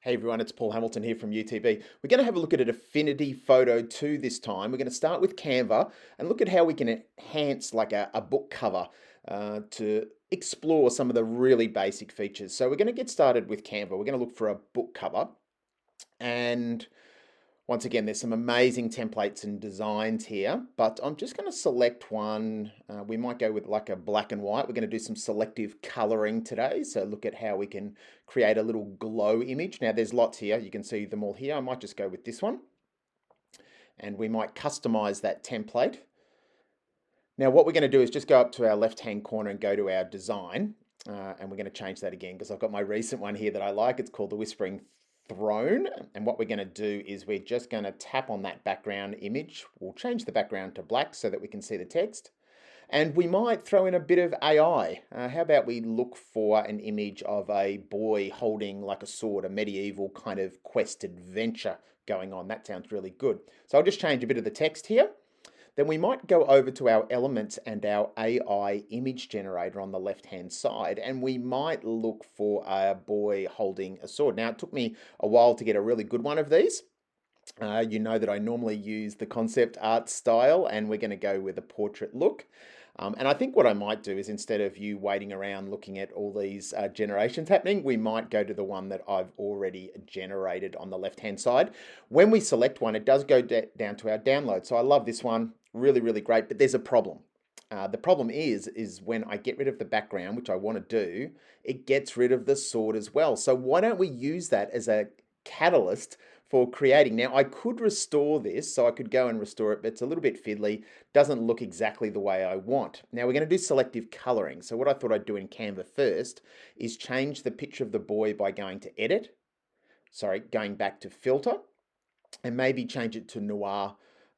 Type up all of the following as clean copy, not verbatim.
Hey everyone, it's Paul Hamilton here from UTB. We're going to have a look at Affinity Photo 2 this time. We're going to start with Canva and look at how we can enhance like a book cover to explore some of the really basic features. So we're going to get started with Canva. We're going to look for a book cover, and once again, there's some amazing templates and designs here, but I'm just going to select one. We might go with like a black and white. We're going to do some selective coloring today. So look at how we can create a little glow image. Now there's lots here. You can see them all here. I might just go with this one, and we might customize that template. Now what we're going to do is just go up to our left-hand corner and go to our design. And we're going to change that again because I've got my recent one here that I like. It's called the Whispering Throne. And what we're going to do is we're just going to tap on that background image. We'll change the background to black so that we can see the text. And we might throw in a bit of AI. How about we look for an image of a boy holding like a sword, a medieval kind of quest adventure going on. That sounds really good. So I'll just change a bit of the text here. Then we might go over to our elements and our AI image generator on the left-hand side, and we might look for a boy holding a sword. Now, it took me a while to get a really good one of these. You know that I normally use the concept art style, and we're going to go with a portrait look. And I think what I might do is, instead of you waiting around looking at all these generations happening, we might go to the one that I've already generated on the left-hand side. When we select one, it does go down to our download. So I love this one, really, really great, but there's a problem. The problem is when I get rid of the background, which I want to do, it gets rid of the sword as well. So why don't we use that as a catalyst for creating? Now I could restore this, so I could go and restore it, but it's a little bit fiddly, doesn't look exactly the way I want. Now we're going to do selective coloring. So what I thought I'd do in Canva first is change the picture of the boy by going to edit, going back to filter, and maybe change it to noir,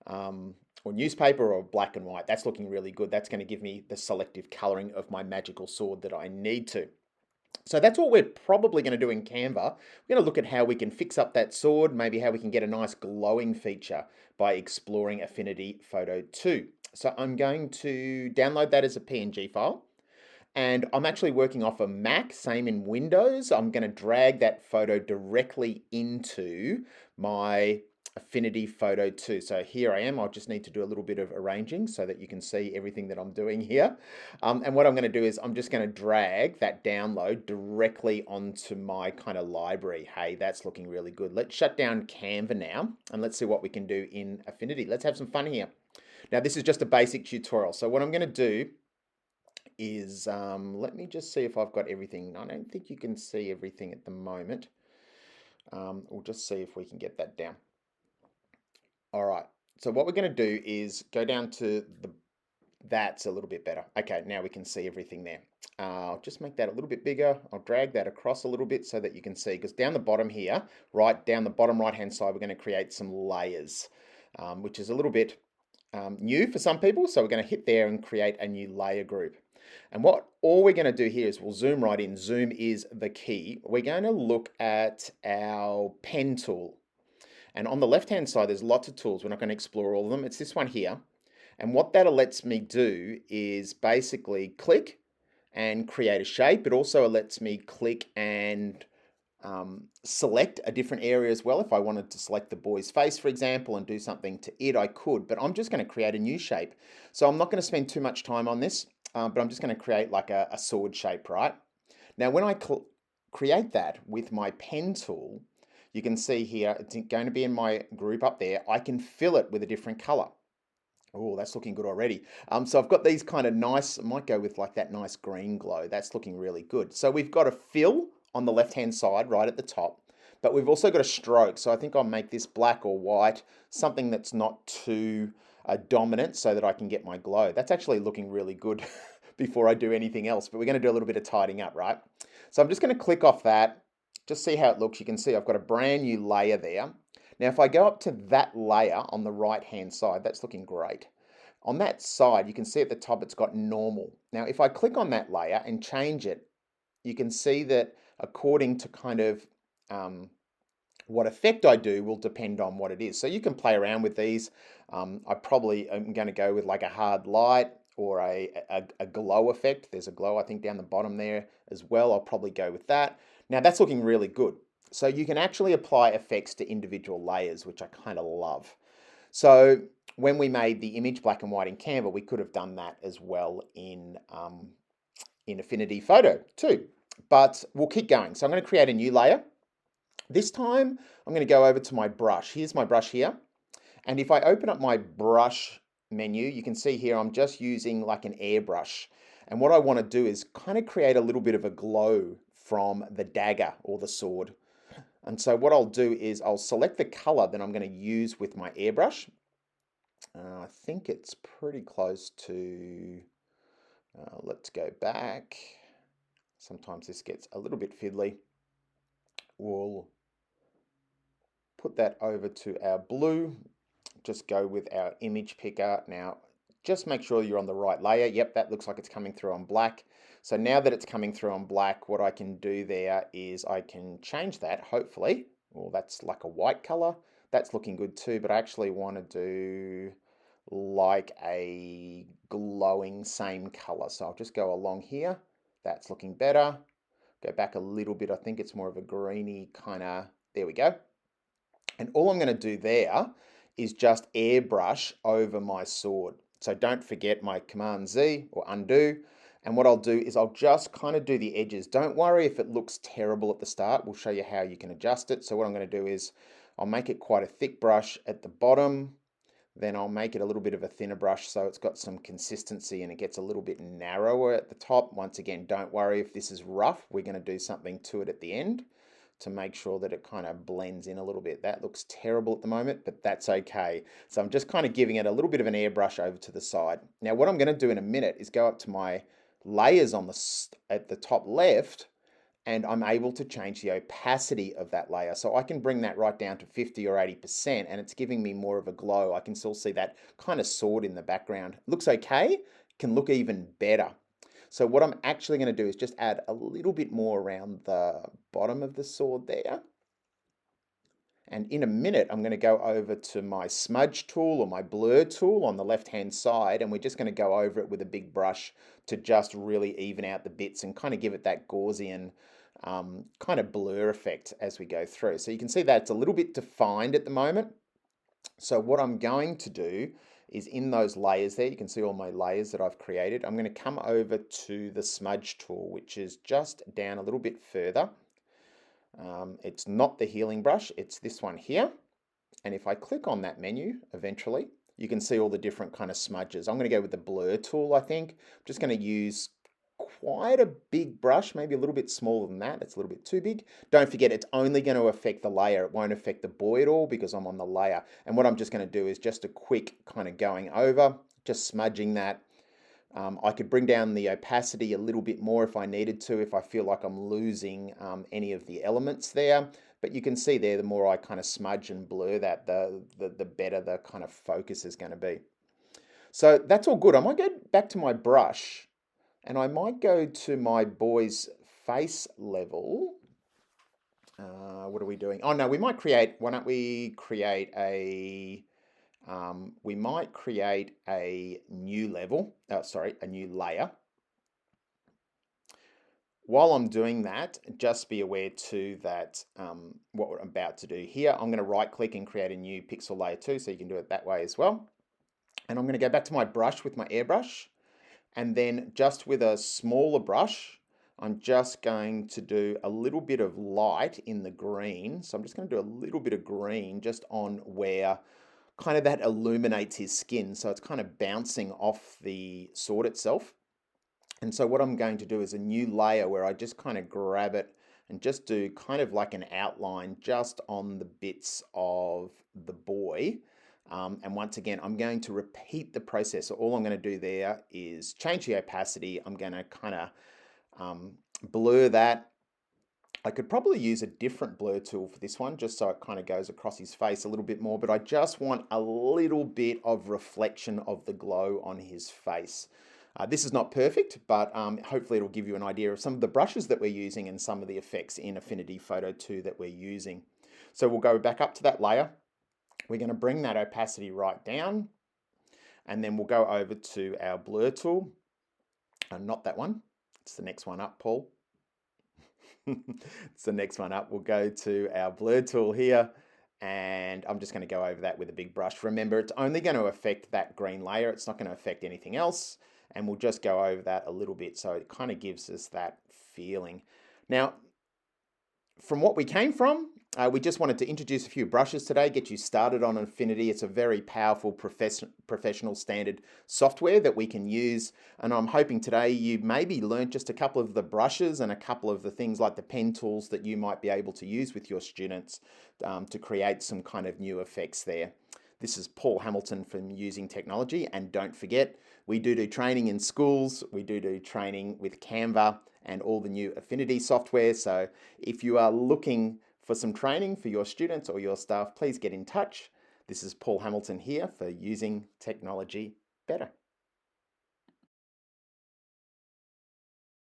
or newspaper, or black and white. That's looking really good. That's going to give me the selective coloring of my magical sword that I need to. So that's what we're probably going to do in Canva. We're going to look at how we can fix up that sword, maybe how we can get a nice glowing feature by exploring Affinity Photo 2. So I'm going to download that as a PNG file. And I'm actually working off a Mac, same in Windows. I'm going to drag that photo directly into my Affinity Photo 2. So here I am. I'll just need to do a little bit of arranging so that you can see everything that I'm doing here. And what I'm going to do is I'm just going to drag that download directly onto my kind of library. Hey, that's looking really good. Let's shut down Canva now and let's see what we can do in Affinity. Let's have some fun here. Now, this is just a basic tutorial. So what I'm going to do is, let me just see if I've got everything. I don't think you can see everything at the moment. We'll just see if we can get that down. All right, so what we're going to do is go down to that's a little bit better. Okay, now we can see everything there. I'll just make that a little bit bigger. I'll drag that across a little bit so that you can see, because down the bottom here, right down the bottom right hand side, we're going to create some layers, which is a little bit new for some people. So we're going to hit there and create a new layer group. And all we're going to do here is we'll zoom right in. Zoom is the key. We're going to look at our pen tool. And on the left-hand side, there's lots of tools. We're not going to explore all of them. It's this one here. And what that lets me do is basically click and create a shape. It also lets me click and select a different area as well. If I wanted to select the boy's face, for example, and do something to it, I could. But I'm just going to create a new shape. So I'm not going to spend too much time on this, but I'm just going to create like a sword shape, right? Now, when I create that with my pen tool, you can see here, it's going to be in my group up there. I can fill it with a different color. Oh, that's looking good already. So I've got these kind of nice, I might go with like that nice green glow. That's looking really good. So we've got a fill on the left-hand side, right at the top, but we've also got a stroke. So I think I'll make this black or white, something that's not too dominant so that I can get my glow. That's actually looking really good before I do anything else, but we're going to do a little bit of tidying up, right? So I'm just going to click off that. Just see how it looks. You can see I've got a brand new layer there. Now, if I go up to that layer on the right-hand side, that's looking great. On that side, you can see at the top, it's got normal. Now, if I click on that layer and change it, you can see that according to kind of what effect I do will depend on what it is. So you can play around with these. I probably am going to go with like a hard light or a glow effect. There's a glow, I think, down the bottom there as well. I'll probably go with that. Now that's looking really good. So you can actually apply effects to individual layers, which I kind of love. So when we made the image black and white in Canva, we could have done that as well in Affinity Photo too. But we'll keep going. So I'm going to create a new layer. This time I'm going to go over to my brush. Here's my brush here. And if I open up my brush menu, you can see here I'm just using like an airbrush. And what I want to do is kind of create a little bit of a glow from the dagger or the sword. And so what I'll do is I'll select the color that I'm going to use with my airbrush. I think it's pretty close to, let's go back. Sometimes this gets a little bit fiddly. We'll put that over to our blue. Just go with our image picker. Now, just make sure you're on the right layer. Yep, that looks like it's coming through on black. So now that it's coming through on black, what I can do there is I can change that, hopefully. Well, that's like a white color. That's looking good too, but I actually want to do like a glowing same color. So I'll just go along here. That's looking better. Go back a little bit. I think it's more of a greeny kind of, there we go. And all I'm going to do there is just airbrush over my sword. So don't forget my Command Z or undo. And what I'll do is I'll just kind of do the edges. Don't worry if it looks terrible at the start. We'll show you how you can adjust it. So what I'm going to do is I'll make it quite a thick brush at the bottom. Then I'll make it a little bit of a thinner brush so it's got some consistency and it gets a little bit narrower at the top. Once again, don't worry if this is rough. We're going to do something to it at the end to make sure that it kind of blends in a little bit. That looks terrible at the moment, but that's okay. So I'm just kind of giving it a little bit of an airbrush over to the side. Now what I'm going to do in a minute is go up to my layers on at the top left, and I'm able to change the opacity of that layer. So I can bring that right down to 50 or 80%, and it's giving me more of a glow. I can still see that kind of sword in the background. Looks okay, can look even better. So what I'm actually going to do is just add a little bit more around the bottom of the sword there. And in a minute, I'm going to go over to my smudge tool or my blur tool on the left-hand side, and we're just going to go over it with a big brush to just really even out the bits and kind of give it that Gaussian kind of blur effect as we go through. So you can see that it's a little bit defined at the moment. So what I'm going to do is in those layers there, you can see all my layers that I've created. I'm going to come over to the smudge tool, which is just down a little bit further. It's not the healing brush, it's this one here. And if I click on that menu, eventually, you can see all the different kind of smudges. I'm going to go with the blur tool, I think. I'm just going to use quite a big brush, maybe a little bit smaller than that. It's a little bit too big. Don't forget, it's only going to affect the layer. It won't affect the boy at all because I'm on the layer. And what I'm just going to do is just a quick kind of going over, just smudging that. I could bring down the opacity a little bit more if I needed to, if I feel like I'm losing any of the elements there. But you can see there, the more I kind of smudge and blur that, the better the kind of focus is going to be. So that's all good. I might go back to my brush and I might go to my boy's face level. What are we doing? Oh no, why don't we create a new level, a new layer. While I'm doing that, just be aware too that what we're about to do here, I'm going to right click and create a new pixel layer too, so you can do it that way as well. And I'm going to go back to my brush with my airbrush, and then just with a smaller brush, I'm just going to do a little bit of light in the green. So I'm just going to do a little bit of green just on where kind of that illuminates his skin. So it's kind of bouncing off the sword itself. And so what I'm going to do is a new layer where I just kind of grab it and just do kind of like an outline just on the bits of the boy. And once again, I'm going to repeat the process. So all I'm going to do there is change the opacity. I'm going to kind of blur that. I could probably use a different blur tool for this one, just so it kind of goes across his face a little bit more, but I just want a little bit of reflection of the glow on his face. This is not perfect, but hopefully it'll give you an idea of some of the brushes that we're using and some of the effects in Affinity Photo 2 that we're using. So we'll go back up to that layer. We're going to bring that opacity right down, and then we'll go over to our blur tool. Not that one, it's the next one up, Paul. So next one up, we'll go to our blur tool here, and I'm just going to go over that with a big brush. Remember, it's only going to affect that green layer. It's not going to affect anything else. And we'll just go over that a little bit so it kind of gives us that feeling. Now, from what we came from, we just wanted to introduce a few brushes today, get you started on Affinity. It's a very powerful professional standard software that we can use. And I'm hoping today you maybe learned just a couple of the brushes and a couple of the things like the pen tools that you might be able to use with your students to create some kind of new effects there. This is Paul Hamilton from Using Technology. And don't forget, we do training in schools. We do training with Canva and all the new Affinity software. So if you are looking for some training for your students or your staff, please get in touch. This is Paul Hamilton here for Using Technology Better.